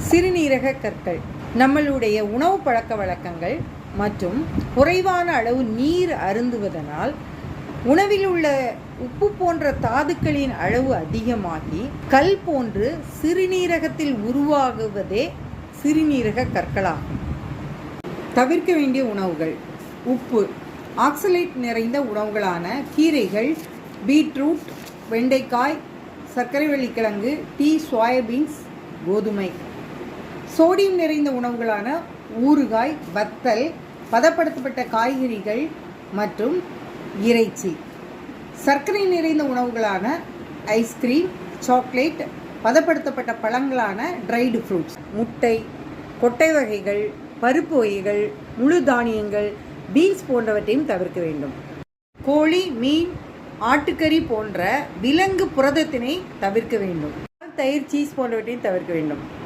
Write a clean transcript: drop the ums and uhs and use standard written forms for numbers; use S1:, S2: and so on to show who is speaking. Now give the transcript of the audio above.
S1: சிறுநீரக கற்கள் நம்மளுடைய உணவு பழக்க வழக்கங்கள் மற்றும் குறைவான அளவு நீர் அருந்துவதனால் உணவில் உள்ள உப்பு போன்ற தாதுக்களின் அளவு அதிகமாகி கல் போன்று சிறுநீரகத்தில் உருவாகுவதே சிறுநீரக கற்களாகும். தவிர்க்க வேண்டிய உணவுகள்: உப்பு, ஆக்சலேட் நிறைந்த உணவுகளான கீரைகள், பீட்ரூட், வெண்டைக்காய், சர்க்கரை வள்ளிக்கிழங்கு, டீ, சோயாபீன்ஸ், கோதுமை. சோடியம் நிறைந்த உணவுகளான ஊறுகாய், வத்தல், பதப்படுத்தப்பட்ட காய்கறிகள் மற்றும் இறைச்சி. சர்க்கரை நிறைந்த உணவுகளான ஐஸ்கிரீம், சாக்லேட், பதப்படுத்தப்பட்ட பழங்களான ட்ரைடு ஃப்ரூட்ஸ். முட்டை, கொட்டை வகைகள், பருப்பு வகைகள், முழு தானியங்கள், பீன்ஸ் போன்றவற்றையும் தவிர்க்க வேண்டும். கோழி, மீன், ஆட்டுக்கறி போன்ற விலங்கு புரதத்தினை தவிர்க்க வேண்டும். தயிர், சீஸ் போன்றவற்றையும் தவிர்க்க வேண்டும்.